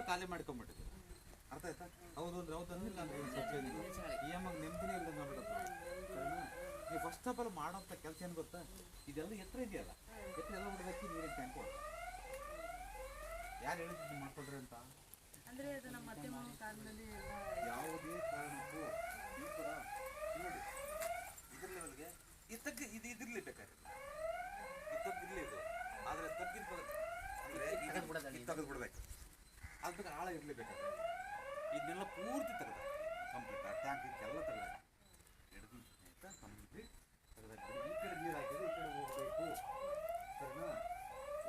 ಖಾಲಿ ಮಾಡ್ಕೊಂಡ್ಬಿಟ್ಟಿದೆ. ಅರ್ಥ ಆಯ್ತಾ? ಹೌದು ಅಂದ್ರೆ ಹೌದು ಅಂದಿಲ್ಲ ಅಂದ್ರೆ ಈ ಅಮ್ಮಗೆ ನೆಮ್ಮದಿನೇ ಇಲ್ಲ ನೋಡ್ಬಿಡಪ್ಪ. ನೀವು ಫಸ್ಟ್ ಆಫ್ ಆಲ್ ಮಾಡೋಂಥ ಕೆಲಸ ಏನು ಗೊತ್ತಾ, ಇದೆಲ್ಲ ಎತ್ತರ ಇದೆಯಲ್ಲ, ಎತ್ತರ ಎಲ್ಲ ಬಿಡಬೇಕು ನೀರಿಗೆ ಟ್ಯಾಂಕ್ ಕೊಡು. ಯಾರು ಹೇಳಿದ್ದು ಮಾಡ್ಕೊಡ್ರಿ ಅಂತ? ಅಂದ್ರೆ ಅದು ನಮ್ಮ ಅತ್ತೆ ಮಾವ ಕಾಲದಲ್ಲಿ ಯಾವುದೇ ಕಾರಣಕ್ಕೂ ಈ ಥರ ನೋಡಿ ಇದ್ರ ಲೆವೆಲ್ಗೆ ಈ ತಗ್ಗಿ ಇದು ಇದಿರ್ಲಿ ಬೇಕಾದ್ರೆ ಈ ತಗ್ಗಿರ್ಲಿ ಇದು, ಆದರೆ ತಗ್ಗಿನ ಅಂದರೆ ತೆಗೆದು ಬಿಡ್ಬೇಕು. ಅದ್ರ ಬಗ್ಗೆ ಆಳ ಇರಲಿ ಬೇಕಾದ್ರೆ ಇದನ್ನೆಲ್ಲ ಪೂರ್ತಿ ತೆಗೆದ ಕಂಪ್ಲೀಟ್ ಆ ಟ್ಯಾಂಕ್ ಇದಕ್ಕೆಲ್ಲ ತೆಗೆದ ಹಿಡಿದು ಆಯಿತಾ ಕಂಪ್ಲೀಟ್ ತೆಗೆದ. ಈ ಕಡೆ ನೀರು ಹಾಕಿದ್ರೆ ಈ ಕಡೆ ಹೋಗಬೇಕು, ಸರಿನಾ?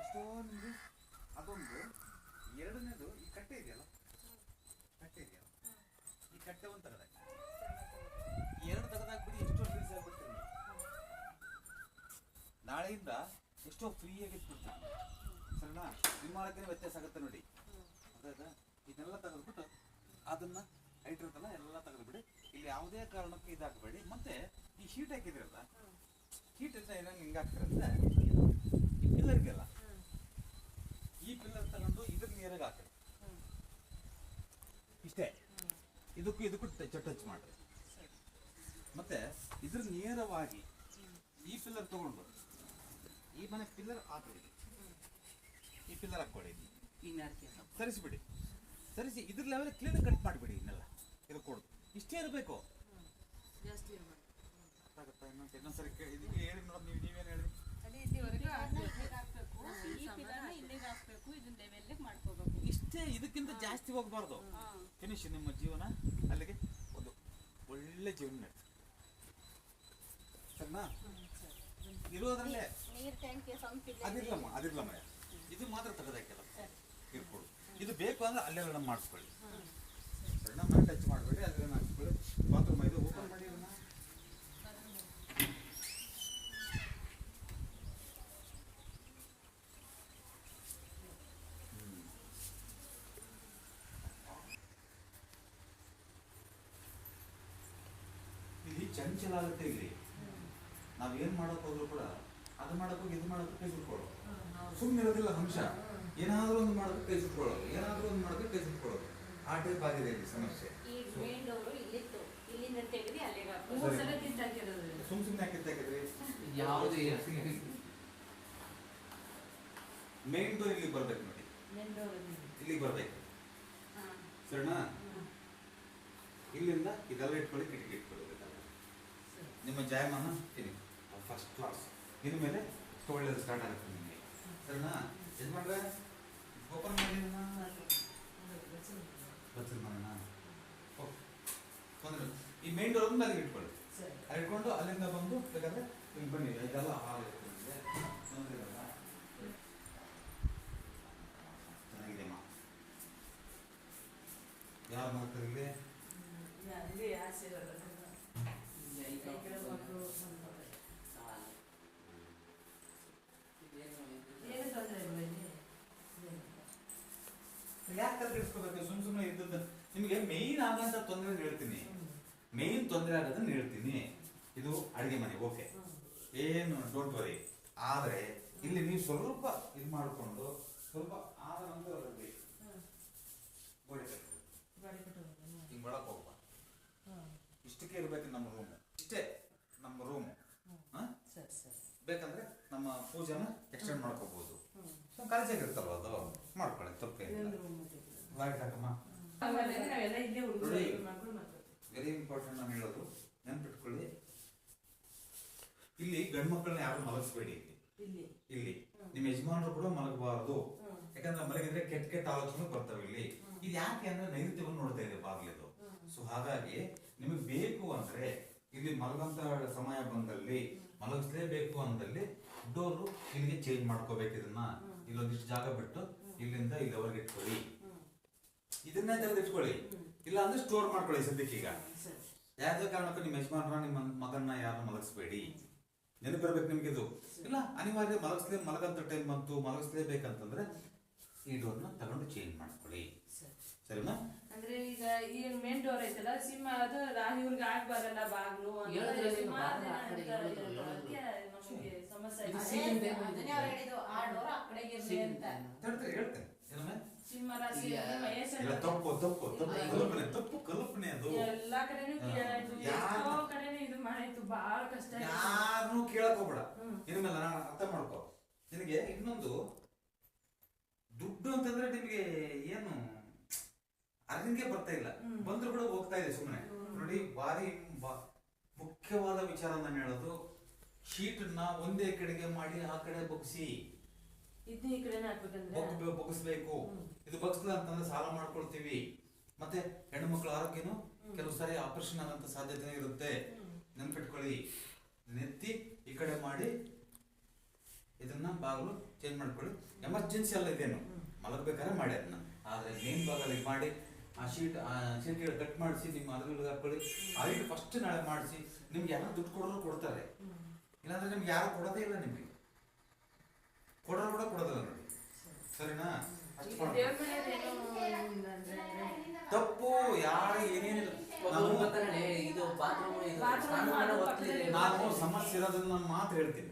ಎಷ್ಟೊಂದು ಅದೊಂದು. ಎರಡನೇದು ಈ ಕಟ್ಟೆ ಇದೆಯಲ್ಲ, ಕಟ್ಟೆ ಇದೆಯಲ್ಲ, ಈ ಕಟ್ಟೆ ಒಂದು ತೆಗೆದಾಕಿ, ಎರಡು ತೆಗೆದಾಕ್ಬಿಡಿ. ಎಷ್ಟೋ ರಿಲೀಸ್ ಆಗ್ಬಿಡ್ತೀವಿ ನಾಳೆಯಿಂದ, ಎಷ್ಟೋ ಫ್ರೀಯಾಗಿ ಇಟ್ಬಿಡ್ತೀವಿ, ಸರಿನಾ? ವಿಮಾನಕ್ಕೆ ವ್ಯತ್ಯಾಸ ಆಗುತ್ತೆ ನೋಡಿ. ಅದಾದ ಇದನ್ನೆಲ್ಲ ತೆಗೆದ್ಬಿಟ್ಟು ಅದನ್ನ ಹೈಟ್ ಇರುತ್ತಲ್ಲ ಎಲ್ಲ ತೆಗೆದುಬಿಡಿ. ಇಲ್ಲಿ ಯಾವುದೇ ಕಾರಣಕ್ಕೂ ಇದಾಗಬೇಡಿ. ಮತ್ತೆ ಈ ಶೀಟ್ ಹಾಕಿದ್ರಲ್ಲ, ಶೀಟ್ ಅಂತ ಏನೋ ಹಿಂಗೆ ಹಾಕ್ತಿರಂದ್ರೆ ಈ ಪಿಲ್ಲರ್ಗೆಲ್ಲ ಈ ಪಿಲ್ಲರ್ ತಗೊಂಡು ಇದ್ರ ನೀರಾಗ ಹಾಕಿ ಇಷ್ಟೇ. ಇದಕ್ಕೂ ಟಚ್ ಮಾಡ್ರಿ. ಮತ್ತೆ ಇದ್ರ ನೇರವಾಗಿ ಈ ಪಿಲ್ಲರ್ ತಗೊಂಡು ಈ ಮನೆ ಪಿಲ್ಲರ್ ಹಾಕಿ ಈ ಪಿಲ್ಲರ್ ಹಾಕೊಳ್ಳಿ, ಸರಿಸ್ಬಿಡಿ. ಸರಿಸಿ ಇದ್ರ ಲೆವೆಲ್ ಕ್ಲೀನ್ ಕಟ್ ಮಾಡಿಬಿಡಿ. ಇನ್ನೆಲ್ಲ ಇದು ಕೊಡು, ಇಷ್ಟೇ ಇರಬೇಕು. ಇನ್ನೊಂದ್ಸರಿ ಇದಕ್ಕೆ ಹೇಳಿ ನೋಡೋದು. ನೀವೇನು ಹೇಳಿ? ಇಷ್ಟೇ, ಇದಕ್ಕಿಂತ ಜಾಸ್ತಿ ಹೋಗ್ಬಾರ್ದು. ಫಿನಿಶ್ ನಿಮ್ಮ ಜೀವನ ಅಲ್ಲಿಗೆ ಒಂದು ಒಳ್ಳೆ ಜೀವನ ನಡೆಸಿ, ಸರಿನಾ? ಇರೋದ್ರಲ್ಲೇ ಅದಿರ್ಲಮ್ಮ ಇದು ಮಾತ್ರ ತೆಗೆದಾಕಿಲ್ಲ ಇರ್ಕೊಡು. ಇದು ಬೇಕು ಅಂದ್ರೆ ಅಲ್ಲೆಲ್ಲ ಮಾಡಿಸ್ಕೊಳ್ಳಿ, ಸರಿನಾ? ಮನೆ ಟಚ್ ಮಾಡಬೇಡಿ, ಅಲ್ಲೆಲ್ಲ ಹಾಕ್ಸ್ಕೊಳ್ಳಿ. ಬಾತ್ರೂಮ್ ಇದು ಓಪನ್ ಮಾಡಿ. ಇಲ್ಲಿ ಚಂಚಲ ಆಗುತ್ತೆ. ಇಲ್ಲಿ ನಾವೇನ್ ಮಾಡಕ್ ಹೋದ್ರು ಕೂಡ ಅದು ಮಾಡಕ್ ಹೋಗಿ ಇದು ಮಾಡಕ್ಕೆ ಕೈ ಸುಟ್ಕೊಳ್ಳೋ, ಸುಮ್ಮನೆ ಇರೋದಿಲ್ಲ ಅಂಶ. ಏನಾದ್ರೂ ಒಂದು ಮಾಡೋದಕ್ಕೆ ಕೈ ಸುಟ್ಕೊಳ್ಳೋದು, ಏನಾದ್ರೂ ಒಂದು ಮಾಡೋದಕ್ಕೆ ಕೈ ಸುಟ್ಕೊಳ್ಳೋದು. ಆ ಟೈಪ್ ಆಗಿದೆ ಇಲ್ಲಿ ಸಮಸ್ಯೆ. ಸುಮ್ಮನೆ ಕಿತ್ತಾಕಿದ್ರಿ ಯಾವುದು ಮೇನ್ ಡೋರ್ ಇಲ್ಲಿಗೆ ಬರ್ಬೇಕು ನೋಡಿ, ಇಲ್ಲಿಗೆ ಬರ್ಬೇಕು, ಸರಿನಾ? ಇಲ್ಲಿಂದ ಇದೆಲ್ಲ ಇಟ್ಕೊಳ್ಳಿ, ಕಿಟಕಿ ಇಟ್ಕೊಳ್ಳಿ. ನಿಮ್ಮ ಜಾಯಮಾನ ಇಲ್ಲಿ ಫಸ್ಟ್ ಕ್ಲಾಸ್. ಇನ್ಮೇಲೆ ಒಳ್ಳೇದು ಸ್ಟಾರ್ಟ್ ಆಗುತ್ತೆ ನಿಮಗೆ, ಸರಿನಾ? ಇದು ಮಾಡ್ರೆ ಓಪನ್ ಮಾಡಿ ಮಾಡೋಣ. ಓಕೆ, ತೊಂದರೆ. ಈ ಮೇನ್ ಡೋರ್ ಒಂದು ಅಲ್ಲಿಗೆ ಇಟ್ಕೊಳ್ಳಿ, ಅಲ್ಲಿ ಇಟ್ಕೊಂಡು ಅಲ್ಲಿಂದ ಬಂದು ಬೇಕಾದ್ರೆ ನಿಮ್ಗೆ ಬನ್ನಿ. ಇದೆಲ್ಲ ಹಾಲ್ ಇಟ್ಕೊಂಡಿದೆ, ತೊಂದರೆ ಇರಲ್ಲ. ಚೆನ್ನಾಗಿದೆಯಮ್ಮ. ಯಾರು ಮಾಡ್ತಾರೆ ಇಲ್ಲಿ? ಯಾಕೆ ತಿಳಿಸ್ಕೋಬೇಕು? ಸುಮ್ಮನೆ ಇದ್ದದ್ದು ನಿಮಗೆ ಮೇನ್ ಆಗಂತ ತೊಂದರೆ ಹೇಳ್ತೀನಿ, ಮೇನ್ ತೊಂದರೆ ಆಗೋದನ್ನ ಹೇಳ್ತೀನಿ. ಇದು ಅಡಿಗೆ ಮನೆ, ಓಕೆ, ಏನು ಡೋಂಟ್ ವರಿ. ಆದ್ರೆ ಇಲ್ಲಿ ನೀವು ಸ್ವಲ್ಪ ಇದು ಮಾಡಿಕೊಂಡು ಸ್ವಲ್ಪ ಆದ ನಂತರ ಹಿಂಗ್ ಒಳಕ್ ಹೋಗ್ಬ. ಇಷ್ಟಕ್ಕೆ ಇರ್ಬೇಕು ನಮ್ಮ ರೂಮು, ಇಷ್ಟೇ ನಮ್ಮ ರೂಮು. ಬೇಕಂದ್ರೆ ನಮ್ಮ ಪೂಜೆನ ಎಕ್ಸ್ಟೆಂಡ್ ಮಾಡ್ಕೋಬಹುದು. ಕಾಲೇಜಾಗ ಇರ್ತಲ್ವ ಅದು, ಮಾಡ್ಕೊಳ್ಳಿ, ತಪ್ಪೇ ಇಲ್ಲ. ಹಾಕಮ್ಮ, ವೆರಿ ಇಂಪಾರ್ಟೆಂಟ್ ನಾನು ಹೇಳೋದು, ನೆನ್ಪಿಟ್ಕೊಳ್ಳಿ. ಇಲ್ಲಿ ಗಂಡು ಮಕ್ಕಳನ್ನ ಯಾರು ಮಲಗಿಸ್ಬೇಡಿ. ಇಲ್ಲಿ ನಿಮ್ಮ ಯಜಮಾನರು ಕೂಡ ಮಲಗಬಾರದು. ಯಾಕಂದ್ರೆ ಮಲಗಿದ್ರೆ ಕೆಟ್ಟ ಕೆಟ್ಟ ಆಲೋಚನೆ ಬರ್ತವೆ ಇಲ್ಲಿ. ಇದು ಯಾಕೆ ಅಂದ್ರೆ ನೈಋತ್ಯವನ್ನು ನೋಡ್ತಾ ಇದೆ ಬಾಗ್ಲಿದು. ಸೊ ಹಾಗಾಗಿ ನಿಮಗೆ ಬೇಕು ಅಂದ್ರೆ ಇಲ್ಲಿ ಮಲಗಂತ ಸಮಯ ಬಂದಲ್ಲಿ, ಮಲಗಿಸ್ಲೇಬೇಕು ಅಂದಲ್ಲಿ ಡೋರು ಇಲ್ಲಿಗೆ ಚೇಂಜ್ ಮಾಡ್ಕೋಬೇಕು. ಇದನ್ನ ಇಲ್ಲೊಂದಿಷ್ಟು ಜಾಗ ಬಿಟ್ಟು ಇಲ್ಲಿಂದ ಇಲ್ಲಿವರೆಗೆ ಇಟ್ಕೊಳ್ಳಿ. ಇದನ್ನೇ ತೆಗೆದು ಇಟ್ಕೊಳ್ಳಿ, ಇಲ್ಲ ಅಂದ್ರೆ ಸ್ಟೋರ್ ಮಾಡ್ಕೊಳ್ಳಿ ಸದ್ಯಕ್ಕೆ. ಈಗ ಯಾವುದೇ ಕಾರಣಕ್ಕೂ ನಿಮ್ಮ ಯಜಮಾನರ ನಿಮ್ಮ ಮಗನ್ನ ಯಾರನ್ನ ಮಲಗಿಸ್ಬೇಡಿ. ನೆನಪಿರ್ಬೇಕು ನಿಮ್ಗೆ ಇದು. ಇಲ್ಲ ಅನಿವಾರ್ಯ ಮಲಗಂತ ಟೈಮ್ ಬಂತು, ಮಲಗಿಸ್ಲೇಬೇಕಂತಂದ್ರೆ ಈ ಡೋರ್ನ ತಗೊಂಡು ಚೇಂಜ್ ಮಾಡ್ಕೊಳ್ಳಿ, ಸರಿನಾ? ಅಂದ್ರೆ ಈಗ ಈ ಮೇನ್ ಡೋರ್ ಐತಲ್ಲ, ಸಿಂಹ ಅದು ಇವ್ರಿಗೆ ಆಗ್ಬಾರಲ್ಲ ಬಾಗ್ಲು ಸಮಸ್ಯೆ. ಹೇಳ್ತೇನೆ ಸಿಂಹ ರಾಶಿ ಮಹೇಶ್ ಇಲ್ಲ ತಪ್ಪು ತಪ್ಪು ತಪ್ಪು ಕಲ್ಪನೆ ತಪ್ಪು ಕಲ್ಪನೆ ಅದು ಎಲ್ಲಾ ಕಡೆನೂ ಕೇಳಾಯ್ತು ಎಷ್ಟೋ ಕಡೆನೂ ಇದು ಮಾಡಾಯ್ತು ಬಹಳ ಕಷ್ಟ ಯಾರನ್ನೂ ಕೇಳಕ್ ಹೋಗ್ಬೇಡ ಇನ್ಮೇಲೆ ನಾನು ಅರ್ಥ ಮಾಡ್ಕೋ ನಿನಗೆ ಇನ್ನೊಂದು ದುಡ್ಡು ಅಂತಂದ್ರೆ ನಿಮಗೆ ಏನು ಅರ್ನಿಂಗೆ ಬರ್ತಾ ಇಲ್ಲ ಬಂದ್ರು ಕೂಡ ಹೋಗ್ತಾ ಇದೆ ಸುಮ್ಮನೆ ನೋಡಿ ಭಾರಿ ಮುಖ್ಯವಾದ ವಿಚಾರ ನಾನು ಹೇಳೋದು ಶೀಟನ್ನ ಒಂದೇ ಕಡೆಗೆ ಮಾಡಿ ಆ ಕಡೆ ಬಗ್ಸಿ ಇದನ್ನ ಈ ಕಡೆನೇ ಹಾಕ್ಬೇಕಂದ್ರೆ ಬಗ್ಸ್ಬೇಕು ಇದು ಬಗ್ಸ್ಲಿಲ್ಲ ಅಂತಂದ್ರೆ ಸಾಲ ಮಾಡ್ಕೊಳ್ತೀವಿ ಮತ್ತೆ ಹೆಣ್ಣು ಮಕ್ಕಳ ಆರೋಗ್ಯನು ಕೆಲವು ಸಾರಿ ಆಪರೇಷನ್ ಆಗಂತ ಸಾಧ್ಯತೆ ಇರುತ್ತೆ ನೆನ್ಪಿಟ್ಕೊಳ್ಳಿ ನೆತ್ತಿ ಈ ಕಡೆ ಮಾಡಿ ಇದನ್ನ ಬಾಗಿಲು ಚೇಂಜ್ ಮಾಡ್ಕೊಳ್ಳಿ ಎಮರ್ಜೆನ್ಸಿ ಎಲ್ಲ ಇದೇನು ಮಲಗಬೇಕಾದ್ರೆ ಮಾಡಿ ಅದನ್ನ ಆದ್ರೆ ಮೇನ್ ಭಾಗದಲ್ಲಿ ಮಾಡಿ ಆ ಶೀಟ್ ಕಟ್ ಮಾಡಿಸಿ ನಿಮ್ಮ ಅದ್ರಲ್ಲಿ ಹಾಕೊಳ್ಳಿ ಆಯ್ತು ಫಸ್ಟ್ ನಾಳೆ ಮಾಡಿಸಿ ನಿಮ್ಗೆ ಯಾರು ದುಡ್ಡು ಕೊಡೋರು ಕೊಡ್ತಾರೆ ಇಲ್ಲಾಂದ್ರೆ ನಿಮ್ಗೆ ಯಾರು ಕೊಡೋದೇ ಇಲ್ಲ ನಿಮ್ಗೆ ಕೊಡೋರು ಕೂಡ ಕೊಡೋದಿಲ್ಲ ನೋಡಿ ಸರಿನಾ ತಪ್ಪು ಯಾರು ಏನೇನಿಲ್ಲ ನಾನು ಸಮಸ್ಯೆ ಇರೋದನ್ನ ನಾನು ಮಾತು ಹೇಳ್ತೀನಿ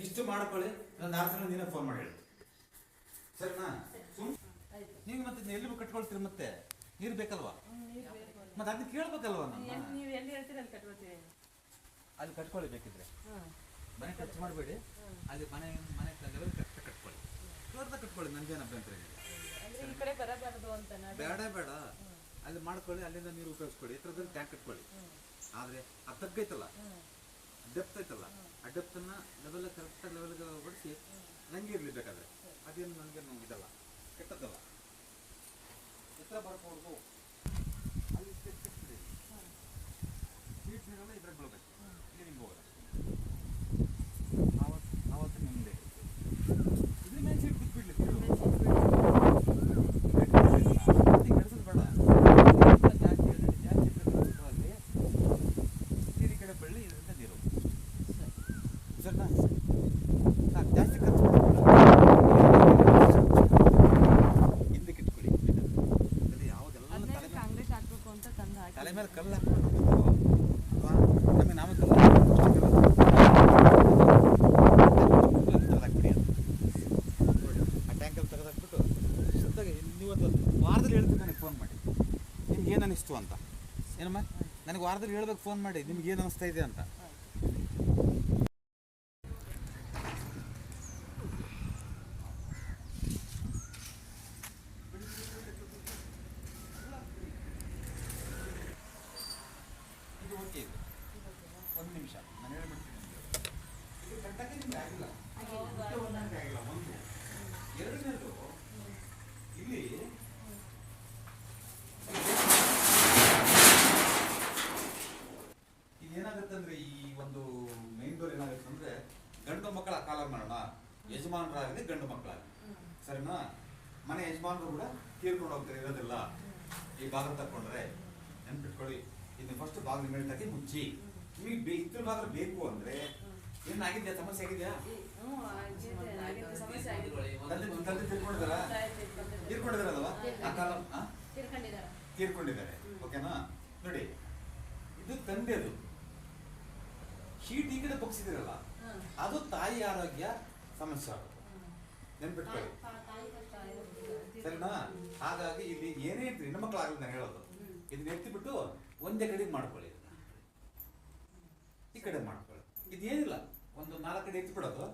ಇಷ್ಟು ಮಾಡ್ಕೊಳ್ಳಿ ನಾನು 4 ದಿನ ನೀನೇ ಫೋನ್ ಮಾಡಿ ಹೇಳಿ ಸರಿನಾ ನೀವು ಮತ್ತೆ ಎಲ್ಲಿ ಕಟ್ಕೊಳ್ತೀರಿ ಮತ್ತೆ ನೀರು ಬೇಕಲ್ವಾ ಮತ್ತೆ ಅದನ್ನ ಕೇಳ್ಬೇಕಲ್ವಾ ನೀವು ಎಲ್ಲಿ ಹೇಳ್ತೀರಿ ಅಲ್ಲಿ ಕಟ್ಕೊಳ್ತೀವಿ ಅಲ್ಲಿ ಕಟ್ಕೊಳ್ಳಿ ಬೇಕಿದ್ರೆ ಮನೆ ಖರ್ಚು ಮಾಡಬೇಡಿ ಅಲ್ಲಿ ಮನೆ ಲೆವೆಲ್ ಕರೆಕ್ಟ್ ಕಟ್ಕೊಳ್ಳಿ ದೊಡ್ಡದಾಗ ಕಟ್ಕೊಳ್ಳಿ ನನಗೇನು ಅಭ್ಯಂತರ ಇಲ್ಲ ಈ ಕಡೆ ಬರಬಾರದು ಅಂತ ಬೇಡ ಅಲ್ಲಿ ಮಾಡ್ಕೊಳ್ಳಿ ಅಲ್ಲಿಂದ ನೀರು ಉಪಯೋಗಿಸ್ಕೊಳ್ಳಿ ಎತ್ತರದಲ್ಲಿ ಟ್ಯಾಂಕ್ ಕಟ್ಕೊಳ್ಳಿ ಆದರೆ ಆ ತಗ್ಗೈತಲ್ಲ ಡೆಪ್ತ್ ಐತಲ್ಲ ಆ ಡೆಪ್ತನ್ನ ಲೆವೆಲ್ ಕರೆಕ್ಟಾಗಿ ಲೆವೆಲ್ಗೆ ಬಡಿಸಿ ನನಗೆ ಇರಲಿ ಬೇಕಾದ್ರೆ ಅದೇನು ನನಗೆ ಇದಲ್ಲ ಕೆಟ್ಟದ್ದಲ್ಲ ಎತ್ತರ ಬರ್ಕೊಡ್ದು ಅಲ್ಲಿ ಕಟ್ಬಿಡಿ ಸೀಟ್ ನೀರೆಲ್ಲ ಇದ್ರಾಗ ಬೀಳ್ಬೇಕು ಇಲ್ಲಿ ನಿಮ್ಗೆ ಹೋಗೋದು ಆವತ್ತು ನಿಮ್ಮದೇ ಇದ್ರ ಮೇಲೆ ಸೀಟ್ ಬಿಟ್ಬಿಡ್ಲಿ ಕೆಡಿಸೋದು ಬೇಡ ಜಾಸ್ತಿ ಅಲ್ಲಿ ನೀರು ಕಡೆ ಬೆಳ್ಳಿ ಇದರಿಂದ ನೀರು ಸರಿನಾ ಸಾಕು ಜಾಸ್ತಿ ಖರ್ಚು ಹಿಂದಕ್ಕೆ ಇಟ್ಕೊಳ್ಳಿ ಅದು ಯಾವುದೆಲ್ಲ ತಲೆ ಮೇಲೆ ಕಲ್ಲು ಹಾಕ್ಕೊಂಡು ನಮಗೆ ನಾವೇ ಕಲ್ಲು ತೆಗೆದಾಕ್ಬಿಡಿ ನೋಡಿ ಆ ಟ್ಯಾಂಕಲ್ಲಿ ತೆಗೆದಾಕ್ಬಿಟ್ಟು ಸುತ್ತಾಗಿ ನೀವೊಂದು ವಾರದಲ್ಲಿ ಹೇಳ್ತೀನಿ ನನಗೆ ಫೋನ್ ಮಾಡಿ ನಿಮ್ಗೆ ಏನು ಅನ್ನಿಸ್ತು ಅಂತ ಏನಮ್ಮ ನನಗೆ ವಾರದಲ್ಲಿ ಹೇಳ್ಬೇಕು ಫೋನ್ ಮಾಡಿ ನಿಮ್ಗೆ ಏನು ಅನ್ನಿಸ್ತಾ ಇದೆ ಅಂತ ಇದು ಓಕೆ ಇದೆ ಒಂದು ನಿಮಿಷ ನಾನು ಹೇಳ್ಬಿಡ್ತೀನಿ ಇದು ಕಟ್ಟಕ್ಕೆ ನಿಮ್ಗೆ ಆಗಿಲ್ಲ ಆಗಿಲ್ಲ ಒಂದು ಎರಡನೇದು ಇಲ್ಲಿ ಇದೇನಾಗುತ್ತಂದ್ರೆ ಈ ಒಂದು ಮೈನ್ ಡೋರ್ ಏನಾಗುತ್ತೆ ಅಂದ್ರೆ ಗಂಡು ಮಕ್ಕಳ ಕಾಲ ಮಾಡೋಣ ಯಜಮಾನರಾಗಲಿ ಗಂಡು ಮಕ್ಕಳಾಗಲಿ ಸರಿನಾ ಮನೆ ಯಜಮಾನರು ಕೂಡ ತೀರ್ಕೊಂಡು ಹೋಗ್ತಾರೆ ಇರೋದಿಲ್ಲ ಈ ಬಾಗಿಲು ತಕ್ಕೊಂಡ್ರೆ ನೆನ್ಪಿಟ್ಕೊಳ್ಳಿ ಇದನ್ನ ಫಸ್ಟ್ ಬಾಗಿಲು ಮೇಲೆ ತಗಿ ಮುಚ್ಚಿ ನಿಮಗೆ ಇದ್ರ ಬಾಗಿಲು ಬೇಕು ಅಂದ್ರೆ ಏನಾಗಿದ್ಯಾ ಸಮಸ್ಯೆ ಆಗಿದೆಯಾ ತಂದೆ ತೀರ್ಕೊಂಡಿದಾರಲ್ವಾ ಆ ಕಾಲ ತೀರ್ಕೊಂಡಿದ್ದಾರೆ ಓಕೆನಾ ನೋಡಿ ಇದು ತಂದೆದು ಶೀಟ್ ಈ ಕಡೆ ಬಗ್ಸಿದಿರಲ್ಲ ಅದು ತಾಯಿ ಆರೋಗ್ಯ ಸಮಸ್ಯೆ ಆಗುತ್ತೆ ನೆನ್ಪಿಟ್ಕೊಳ್ಳಿ ಸರಿನಾ ಹಾಗಾಗಿ ಇಲ್ಲಿ ಏನೇ ಇದ್ರಿ ಹೆಣ್ಣು ಮಕ್ಕಳಾಗಲಿ ನಾನು ಹೇಳೋದು ಇದನ್ನ ಎತ್ತಿಬಿಟ್ಟು ಒಂದೇ ಕಡೆಗೆ ಮಾಡ್ಕೊಳ್ಳಿ ಈ ಕಡೆ ಮಾಡ್ಕೊಳ್ಳಿ ಇದೇನಿಲ್ಲ ಒಂದು 4 ಕಡೆ ಎತ್ತಿಬಿಡೋದು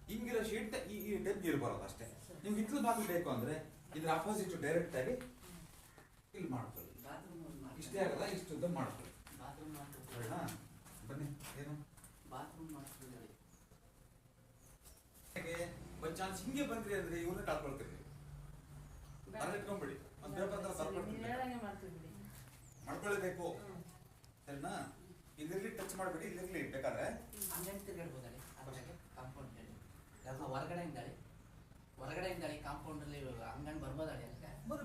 ಹಿಂಗಿರೋ ಶೀಟ್ ಈ ಟೈಪ್ ನೀರು ಬರೋದು ಅಷ್ಟೇ ನಿಮ್ಗೆ ಇಟ್ಲು ಬಾಗಿಲು ಬೇಕು ಅಂದ್ರೆ ಇದ್ರ ಅಪೋಸಿಟ್ ಡೈರೆಕ್ಟ್ ಆಗಿ ಇಲ್ಲಿ ಮಾಡ್ಕೊಳ್ಳಿ ಇಷ್ಟೇ ಆಗಲ್ಲ ಇಷ್ಟು ಉದ್ದ ಮಾಡ್ಕೊಳ್ಳಿ ಬನ್ನಿ ಏನು ಬೈ ಚಾನ್ಸ್ ಹಿಂಗೆ ಬಂದ್ರಿ ಅಂದ್ರೆ ಇವ್ರನ್ನ ಕಳ್ಕೊಳ್ತೀರಿ ಬರಲಿಟ್ಕೊಂಡ್ಬಿಡಿ ಒಂದು ಪೇಪರ್ ತರ ಬರ್ಕೊಡ್ತೀನಿ ಮಾಡ್ಕೊಳ್ಳೇಬೇಕು ಸರಿನಾ ಇಲ್ಲಿರ್ಲಿ ಟಚ್ ಮಾಡ್ಬಿಡಿ ಇಲ್ಲಿರ್ಲಿ ಬೇಕಾದ್ರೆ ಹೊರಗಡೆಯಿಂದಳಿ ಕಾಂಪೌಂಡ್ ಅಲ್ಲಿ ಅಂಗಡಿ ಬರ್ಬೋದಳಿ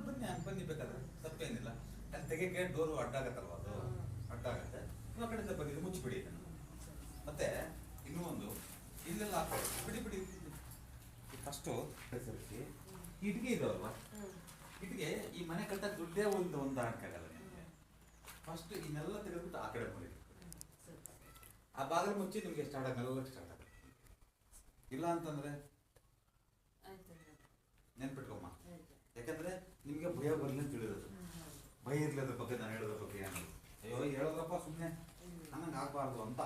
ಬನ್ನಿ ಹಂಗೆ ಬನ್ನಿ ಬೇಕಾದ್ರೆ ತಪ್ಪೇನಿಲ್ಲ ಅಲ್ಲಿ ತೆಗೆಗೆ ಡೋರು ಅಡ್ಡಾಗತ್ತಲ್ವ ಅದು ಅಡ್ಡಾಗತ್ತೆ ಆ ಕಡೆಯಿಂದ ಬನ್ನಿ ಮುಚ್ಚಿಬಿಡಿ ಮತ್ತೆ ಇನ್ನೂ ಒಂದು ಇಲ್ಲೆಲ್ಲ ಹಾಕೊಳ್ಳಿ ಬಿಡಿ ಫಸ್ಟು ಸರಿಸಿ ಇಟ್ಗೆ ಇದಾವಲ್ವಾ ಇಟ್ಗೆ ಈ ಮನೆ ಕಟ್ಟಕ್ಕೆ ದುಡ್ಡೇ ಒಂದು ಹಾಕಾಗಲ್ಲ ನಿಮಗೆ ಫಸ್ಟ್ ಇನ್ನೆಲ್ಲ ತೆಗೆದ್ಬಿಟ್ಟು ಆ ಕಡೆ ಮಾಡಿ ಆ ಬಾಗಿಲು ಮುಚ್ಚಿ ನಿಮಗೆ ಸ್ಟಾರ್ಟ್ ಆಗುತ್ತೆ ಸ್ಟಾರ್ಟ್ ಆಗುತ್ತೆ ಇಲ್ಲ ಅಂತಂದ್ರೆ ನೆನ್ಪಿಟ್ಕೊಮ್ಮ ಯಾಕಂದ್ರೆ ನಿಮ್ಗೆ ಭಯ ಬರಲಿ ಅಂತ ತಿಳಿಯೋದು, ಭಯ ಇರ್ಲಿ ಅದ್ರ ಬಗ್ಗೆ, ನಾನು ಹೇಳೋದ್ರ ಬಗ್ಗೆ ಅನ್ನೋದು. ಅಯ್ಯೋ ಹೇಳಿದ್ರಪ್ಪ ಸುಮ್ಮನೆ, ಹಂಗಂಗೆ ಆಗ್ಬಾರ್ದು ಅಂತ